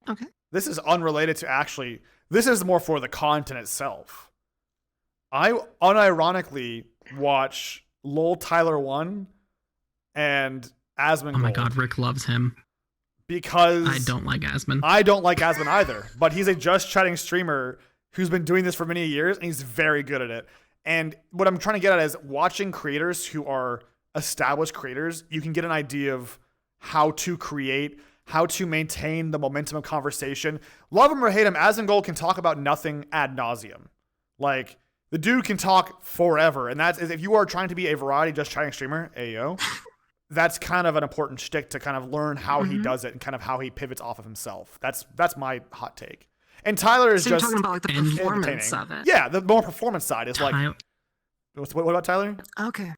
Okay. This is unrelated to actually. This is more for the content itself. I unironically watch Lol Tyler 1 and Asmongold. Oh my god, Rick loves him. Because I don't like Asmon. I don't like Asmon either, but he's a just chatting streamer who's been doing this for many years and he's very good at it. And what I'm trying to get at is watching creators who are established creators, you can get an idea of how to create, how to maintain the momentum of conversation. Love him or hate him, Asmongold can talk about nothing ad nauseum. Like, the dude can talk forever. And that's, if you are trying to be a variety just chatting streamer, ayo, that's kind of an important shtick to kind of learn how he does it and kind of how he pivots off of himself. That's my hot take. And Tyler is So you're just talking about like the performance entertaining. of it. Yeah, the more performance side is like. What about Tyler? Okay.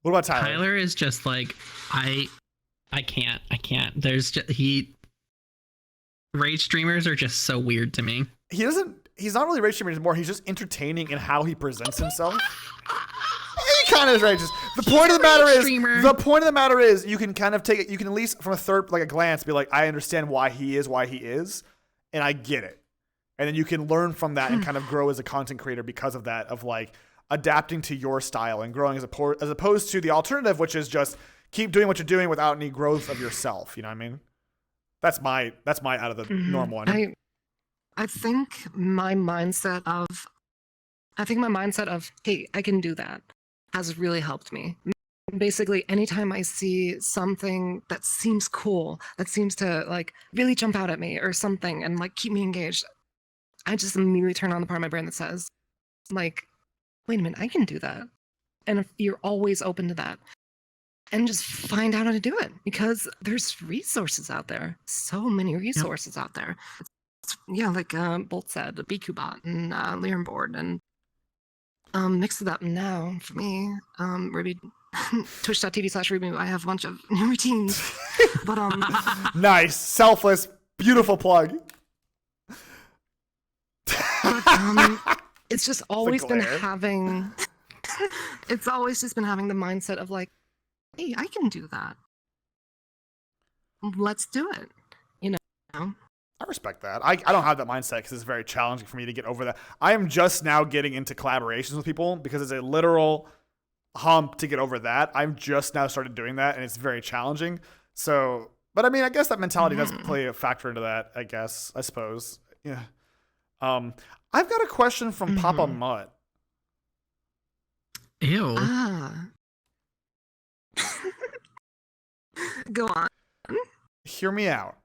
What about Tyler? Tyler is just like I can't. There's just rage streamers are just so weird to me. He doesn't. he's not really rage streaming anymore. He's just entertaining in how he presents himself. He kind of is racist. The point of the matter is you can kind of take it. You can at least from a glance be like, I understand why he is, and I get it. And then you can learn from that and kind of grow as a content creator because of that, of like adapting to your style and growing as opposed to the alternative, which is just keep doing what you're doing without any growth of yourself. You know what I mean? That's my out of the normal one. I think my mindset of, hey, I can do that has really helped me. Basically, anytime I see something that seems cool, that seems to like really jump out at me or something and like keep me engaged, I just immediately turn on the part of my brain that says, like, wait a minute, I can do that. And if you're always open to that, and just find out how to do it, because there's resources out there. So many resources out there. Yeah, like Bolt said, the BQBot and Learnboard, and mix it up now for me. Ruby, twitch.tv/Ruby, I have a bunch of new routines. But nice, selfless, beautiful plug. But, it's just always been having. It's always just been having the mindset of like, hey, I can do that. Let's do it. You know. I respect that. I don't have that mindset because it's very challenging for me to get over that. I am just now getting into collaborations with people because it's a literal hump to get over that. I'm just now started doing that, and it's very challenging. So, but I mean, I guess that mentality does play a factor into that. I suppose. Yeah. I've got a question from PapaMutt. Ew. Go on. Hear me out.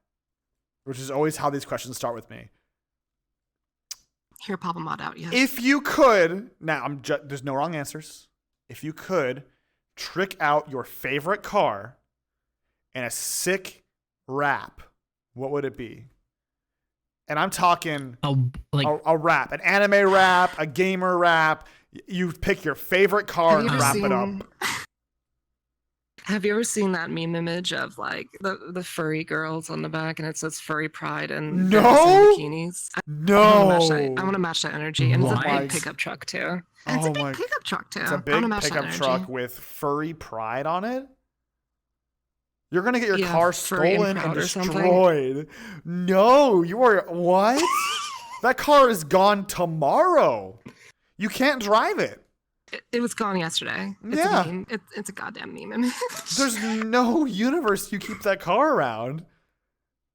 Which is always how these questions start with me. Hear PapaMutt out, yes. If you could, now there's no wrong answers. If you could trick out your favorite car in a sick rap, what would it be? And I'm talking a rap, an anime rap, a gamer rap. You pick your favorite car and wrap it up. Have you ever seen that meme image of like the furry girls on the back and it says furry pride and bikinis? No. I want to match that energy. And it's a big pickup truck too. It's a big pickup truck too. It's a big pickup truck with furry pride on it? You're going to get your car stolen and destroyed. No, you are... What? That car is gone tomorrow. You can't drive it. It was gone yesterday. It's a meme. It's a goddamn meme. There's no universe you keep that car around.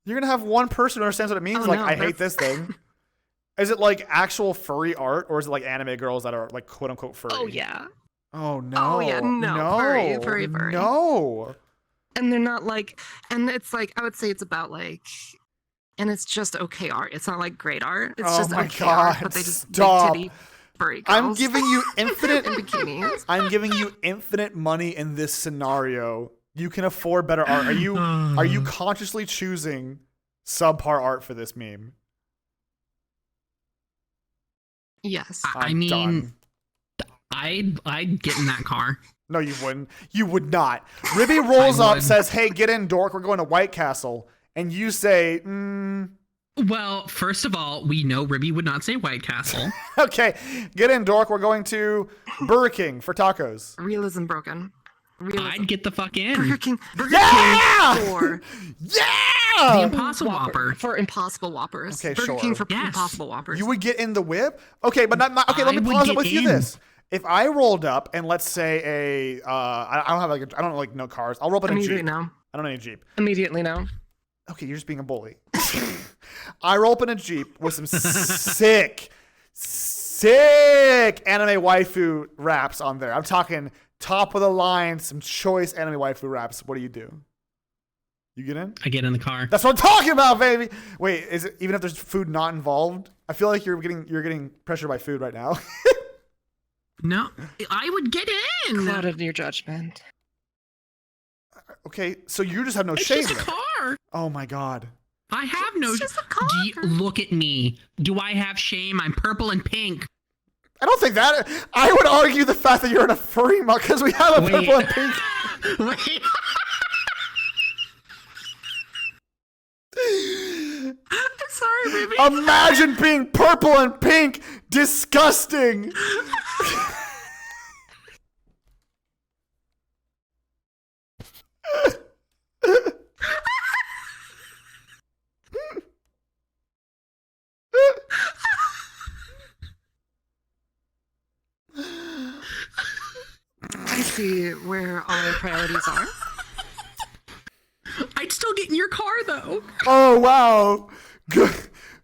You're going to have one person who understands what it means. I hate this thing. Is it like actual furry art, or is it like anime girls that are like quote unquote furry? Oh, yeah. Oh, no. Oh, yeah. No. Furry. No. And they're not like, and it's like, I would say it's about like, and it's just okay art. It's not like great art. It's just okay art, but they just big titty furry girls. I'm giving you infinite in bikinis. I'm giving you infinite money in this scenario. You can afford better art. Are you consciously choosing subpar art for this meme? Yes. I mean, I'd get in that car. No, you wouldn't. You would not. Ribby rolls up, says, "Hey, get in, dork. We're going to Whitecastle." And you say, Well, first of all, we know Ribby would not say Whitecastle. Okay, get in, dork. We're going to Burgerking for tacos. Realism broken. I'd get the fuck in. Burger King for the Impossible Whopper. For Impossible Whoppers. Okay, Burger King for Impossible Whoppers. You would get in the whip? Okay, but not okay, let me pause it with you this. If I rolled up and let's say I don't like no cars. I'll roll up in a Jeep. Immediately no. I don't need a Jeep. Immediately no. Okay, you're just being a bully. I roll up in a Jeep with some sick anime waifu raps on there. I'm talking top of the line, some choice anime waifu raps. What do? You get in? I get in the car. That's what I'm talking about, baby. Wait, is it even if there's food not involved? I feel like you're getting pressured by food right now. No, I would get in. Clouded your judgment. Okay, so you just have no shame. It's just a car. Oh my god. I have no. Look at me. Do I have shame? I'm purple and pink. I don't think that. I would argue the fact that you're in a furry mug because we have a purple and pink. Wait. I'm sorry, Imagine being purple and pink. Disgusting. I see where our priorities are. I'd still get in your car though. Oh wow.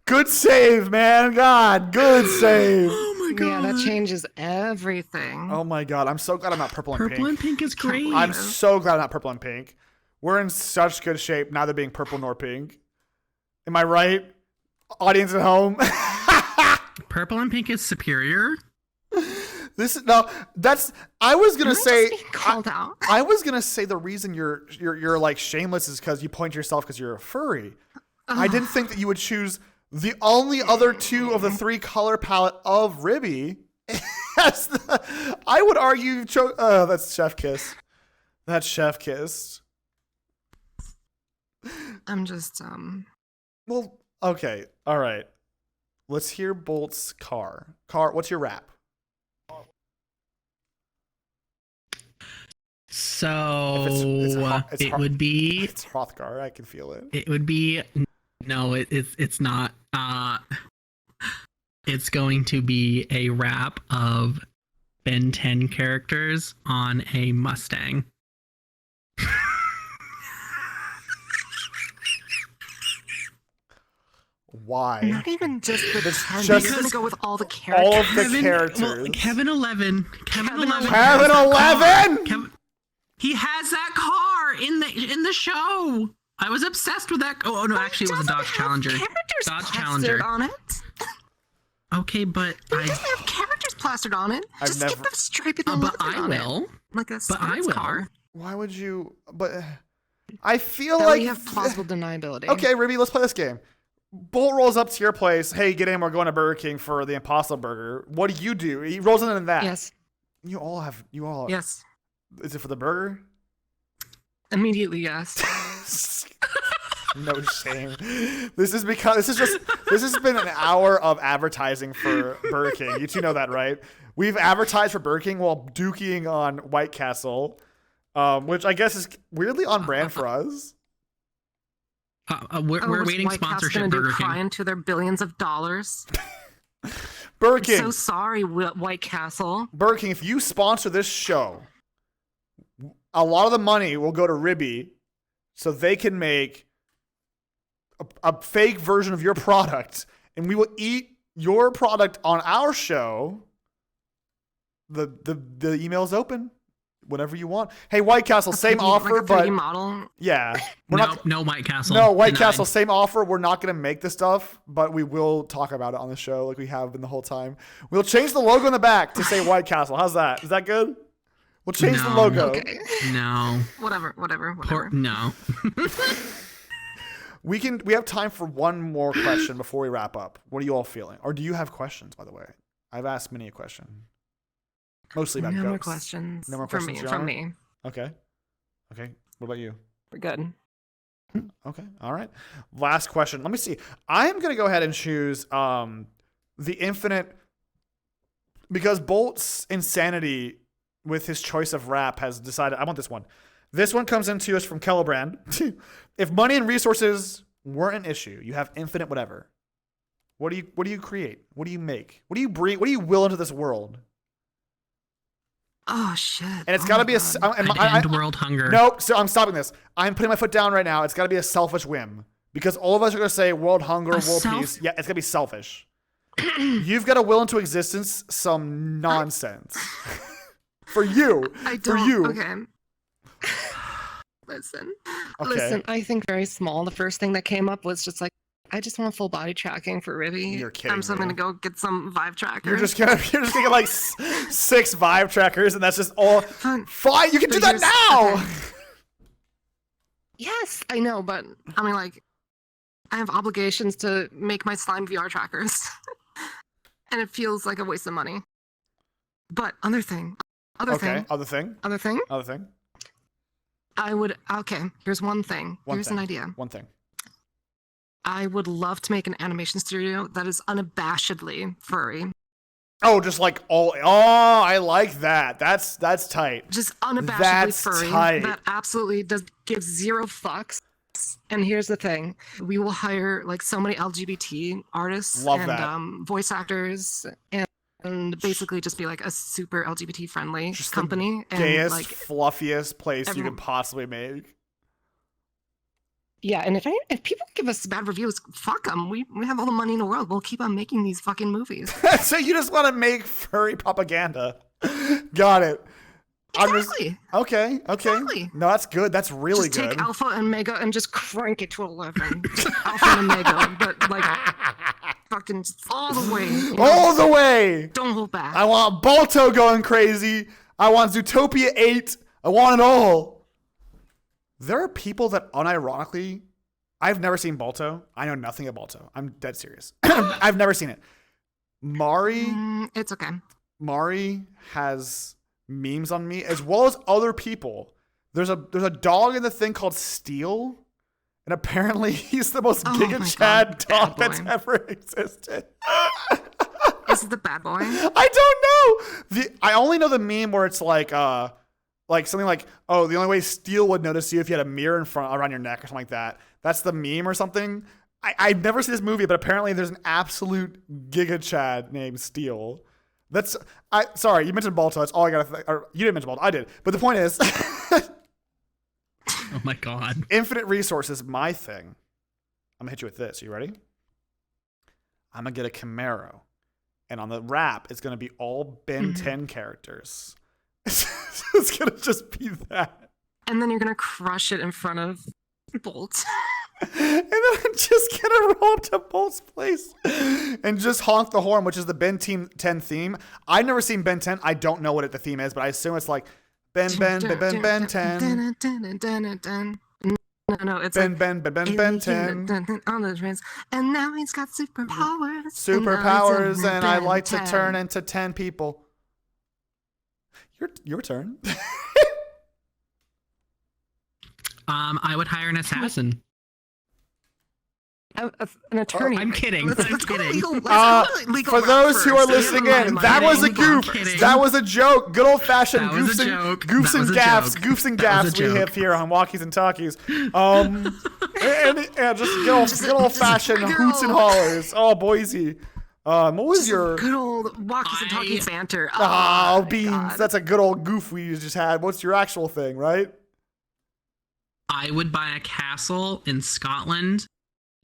Good save, man. God, good save. Oh my god. Yeah, that changes everything. Oh my god, I'm so glad I'm not purple and pink. Purple and pink is great. I'm so glad I'm not purple and pink. We're in such good shape, neither being purple nor pink. Am I right? Audience at home? Purple and pink is superior. I was gonna say Called out. I was gonna say the reason you're like shameless is because you point to yourself because you're a furry. I didn't think that you would choose the only other two of the three color palette of Ribby. I would argue that's chef kiss. That's chef kiss. I'm just Well, okay, all right. Let's hear Bolt's car. What's your rap? So it's would be. It's Hrothgar. I can feel it. It would be. No, it's not. It's going to be a rap of Ben 10 characters on a Mustang. Why? not even just the 10. just- You're gonna go with all the characters. All of the characters. Well, Kevin 11. Kevin Kevin has that 11? car. He has that car in the show. I was obsessed with that. Oh no, actually, it was a Dodge Challenger. Dodge Challenger on it. Okay, but It doesn't have characters plastered on it. I've Just never- get the striped but leather I on it. will. Like a But I sports will. car. Why would you? But I feel That like way you have plausible deniability. Okay, Ribby, let's play this game. Bolt rolls up to your place. Hey, get in. We're going to Burger King for the Impossible Burger. What do? He rolls in that. Yes. You all. Yes. Is it for the burger? Immediately, yes. No shame. This has been an hour of advertising for Burger King. You two know that, right? We've advertised for Burger King while dukeying on Whitecastle, which I guess is weirdly on brand for us. We're waiting White Castle's sponsorship. gonna Burger do King. crying to their billions of dollars. Burger King. So sorry, White Castle. Burger King, if you sponsor this show, a lot of the money will go to Ribby so they can make a fake version of your product, and we will eat your product on our show. The email is open. Whatever you want. Hey, Whitecastle, same offer, like a 3D but model. yeah. No Whitecastle. No, Whitecastle, Denied. same offer. We're not going to make the stuff, but we will talk about it on the show like we have been the whole time. We'll change the logo in the back to say Whitecastle. How's that? Is that good? We'll change the No. logo. Okay. No. Whatever. No. We have time for one more question before we wrap up. What are you all feeling? Or do you have questions, by the way? I've asked many a question. Mostly about No more ghosts. questions. No more from questions, me. John? From me. Okay. What about you? We're good. Okay. All right. Last question. Let me see. I'm going to go ahead and choose the infinite, because Bolt's insanity with his choice of rap has decided I want this one. This one comes into us from Kellebrand. If money and resources weren't an issue, you have infinite whatever. What do you create? What do you make? What do you breed? What do you will into this world? Oh shit. And it's got to be End world hunger. Nope. So I'm stopping this. I'm putting my foot down right now. It's got to be a selfish whim, because all of us are going to say world hunger, world peace. Yeah, it's going to be selfish. You've got to will into existence some nonsense. For you. I For don't. you. Okay. Listen. Okay. Listen, I think very small. The first thing that came up was just like, I just want full body tracking for Ribby. You're kidding So I'm me. gonna go get some Vive tracker. You're just gonna get like 6 Vive trackers, and that's just all. Fine. Fine, you can do that now. Okay. Yes, I know, but I mean, like, I have obligations to make my slime VR trackers, and it feels like a waste of money. But other thing. Other thing. I would. Okay, here's one thing. Here's an idea. One thing. I would love to make an animation studio that is unabashedly furry. Oh, just like all. Oh, I like that. That's tight. Just unabashedly That's furry. tight. That absolutely does give zero fucks. And here's the thing: we will hire like so many LGBT artists Love and that. voice actors, and basically just be like a super LGBT friendly Just the company. And Gayest, like, fluffiest place you everyone- could possibly make. yeah, and if people give us bad reviews, fuck them. We have all the money in the world. We'll keep on making these fucking movies. So you just want to make furry propaganda. Got it. Exactly. Okay. Exactly. No, that's good. That's really Just good. take Alpha and Omega and just crank it to 11. Alpha and Omega, but like fucking all the way. You know? All the way. Don't hold back. I want Balto going crazy. I want Zootopia 8. I want it all. There are people that unironically, I've never seen Balto. I know nothing of Balto. I'm dead serious. I've never seen it. It's okay. Mari has memes on me as well as other people. There's a dog in the thing called Steel, and apparently he's the most Giga my Chad God, dog bad that's boy. ever existed. Is it the bad boy? I don't know. I only know the meme where it's like something like, oh, the only way Steel would notice you if you had a mirror in front around your neck or something like that. That's the meme or something. I've never seen this movie, but apparently there's an absolute Giga Chad named Steel. Sorry, you mentioned Balto. That's all I gotta. You didn't mention Balto. I did. But the point is, Oh my god. infinite resources, my thing. I'm gonna hit you with this. You ready? I'm gonna get a Camaro, and on the wrap, it's gonna be all Ben 10 characters. It's gonna just be that. And then you're gonna crush it in front of Bolt. And then I'm just gonna roll up to Bolt's place and just honk the horn, which is the Ben 10 theme. I've never seen Ben 10. I don't know what the theme is, but I assume it's like Ben 10. No, it's like Ben 10. on the trains, and now he's got superpowers. Superpowers, and I like to turn into 10 people. Your turn. I would hire an assassin. An attorney. I'm kidding. Let's I'm go kidding. legal. Let's go legal For route those who are first. listening Never in, mind, that my was a name. goof. I'm kidding. That was a joke. Good old fashioned That was goofs a and joke. goofs That and was a gaffs. joke. Goofs and That was gaffs a we joke. have here on Walkies and Talkies. Just good old fashioned just a hoots and girl. hollers. Oh, Boise. What was Just your good old Walkies and Talkies banter? Oh, my beans. God. That's a good old goof we just had. What's your actual thing, right? I would buy a castle in Scotland,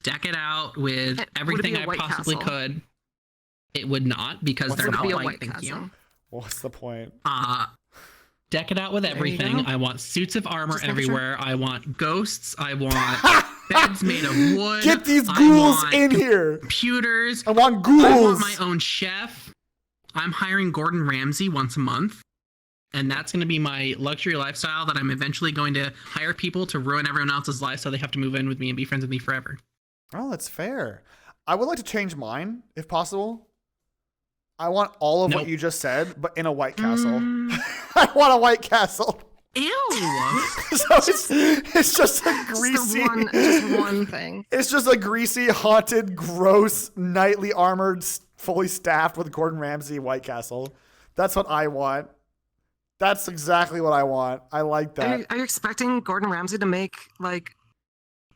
deck it out with Would it everything be a I White possibly Castle? could. It would not, because What's they're the not Would it be a white, White thank Castle? you. What's the point? Deck it out with There you everything. go. I want suits of armor Just making sure. everywhere. I want ghosts. I want beds made of wood. Get these I ghouls want in here. computers. I want I ghouls. want my own chef. I'm hiring Gordon Ramsay once a month. And that's going to be my luxury lifestyle that I'm eventually going to hire people to ruin everyone else's life so they have to move in with me and be friends with me forever. Oh, that's fair. I would like to change mine, if possible. I want all of what Nope. you just said, but in a White Castle. Mm. I want a White Castle. Ew! So it's just a greasy... Just one thing. It's just a greasy, haunted, gross, nightly armored, fully staffed with Gordon Ramsay White Castle. That's what I want. That's exactly what I want. I like that. Are you expecting Gordon Ramsay to make like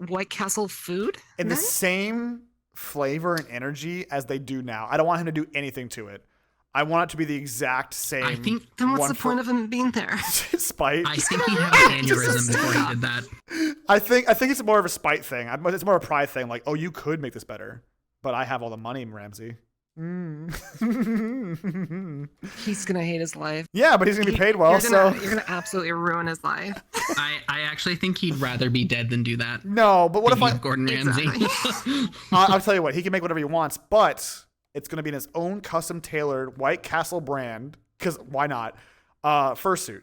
White Castle food? In the then? same flavor and energy as they do now. I don't want him to do anything to it. I want it to be the exact same. I think Then what's one the point of him being there? spite. I think he'd have an aneurysm before he did that. I think it's more of a spite thing. It's more of a pride thing. Like, oh, you could make this better, but I have all the money, Ramsey. He's gonna hate his life. Yeah, but he's gonna be paid well. You're gonna absolutely ruin his life. I actually think he'd rather be dead than do that. No, but what if Thinking I? of Gordon Ramsay? Exactly. I'll tell you what. He can make whatever he wants, but it's gonna be in his own custom tailored White Castle brand. Because why not? Fursuit.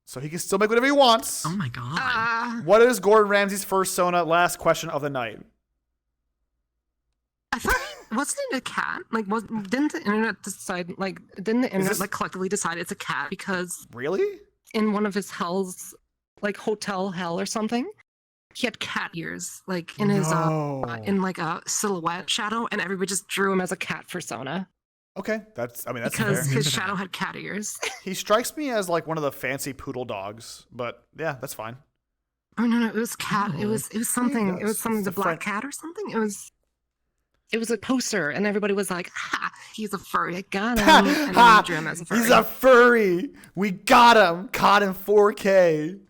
So he can still make whatever he wants. Oh my god. What is Gordon Ramsay's fursona? Last question of the night. I thought wasn't it a cat? Like, didn't the internet decide? Like, didn't the internet this- like collectively decide it's a cat because Really? in one of his hells, like hotel hell or something, he had cat ears, like in his in like a silhouette shadow, and everybody just drew him as a cat persona. Okay, that's because fair. his Remember shadow that. had cat ears. He strikes me as like one of the fancy poodle dogs, but yeah, that's fine. Oh no, it was cat. Oh. It was something. It was It's the a black French- cat or something. It was a poster, and everybody was like, "Ha, he's a furry. I got him." And then we drew him as a furry. He's a furry. We got him. Caught in 4K.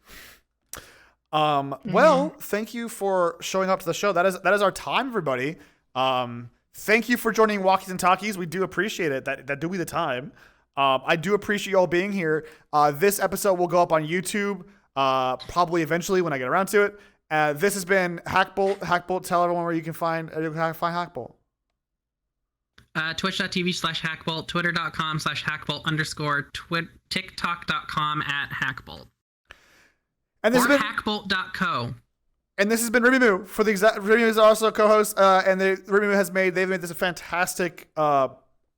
Well, thank you for showing up to the show. That is our time, everybody. Thank you for joining Walkies and Talkies. We do appreciate it. That do be the time. I do appreciate you all being here. This episode will go up on YouTube probably eventually when I get around to it. This has been Hackbolt. Hackbolt, tell everyone where you can find Hackbolt. Twitch.tv/Hackbolt, Twitter.com/Hackbolt_, TikTok.com@Hackbolt. And this Or has been Hackbolt.co. And this has been Ruby Moo. For the Ruby Moo is also a co-host, and Ruby Moo they've made this a fantastic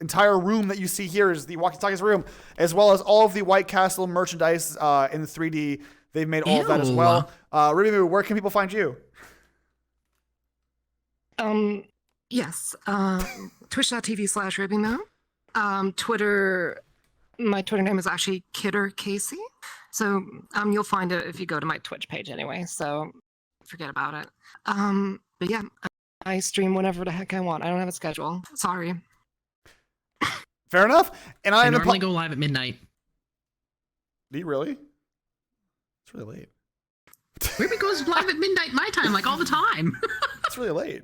entire room that you see here is the Walkies&Talkies room, as well as all of the Whitecastle merchandise in the 3D. They've made all of that as well. Ruby Moo, where can people find you? Yes. Twitch.tv/RubyMo. Twitter, my Twitter name is actually Kidder Casey. So you'll find it if you go to my Twitch page anyway. So forget about it. But yeah, I stream whenever the heck I want. I don't have a schedule. Sorry. Fair enough. And I normally go live at midnight. Do you really? It's really late. Ruby goes live at midnight my time, like all the time. It's really late.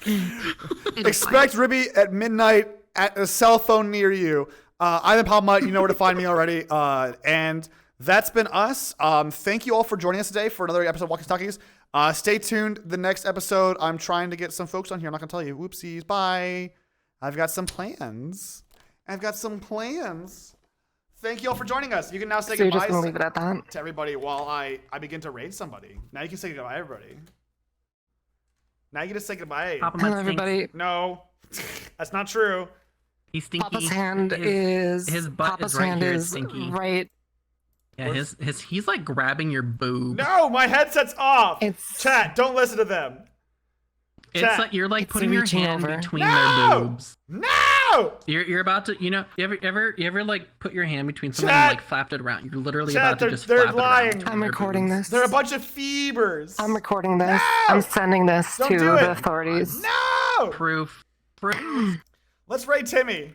It is Expect fine. Ruby at midnight at a cell phone near you. I'm PapaMutt. You know where to find me already. And that's been us. Thank you all for joining us today for another episode of Walkies&Talkies. Stay tuned. The next episode, I'm trying to get some folks on here. I'm not going to tell you. Whoopsies. Bye. I've got some plans. Thank you all for joining us. You can now say So you're just goodbyes gonna leave it at that? to everybody while I begin to raid somebody. Now you can say goodbye, everybody. Now you can just say goodbye. PapaMutt Hello, stinks. everybody. No, that's not true. He's stinky. Papa's hand is his butt Papa's is right hand here. is It's stinky. right. Yeah, he's like grabbing your boob. No, my headset's off. It's Chat, don't listen to them. It's Chat. like you're like It's putting your reaching hand over. between No! their boobs. No! You're about to, you ever like put your hand between something Chat. and like flapped it around. You're literally Chat, about to they're- just they're flap lying. it around. I'm recording this. They're a bunch of fevers. I'm recording this. No! I'm sending this Don't to do it. the authorities. No! Proof. Let's raid Timmy.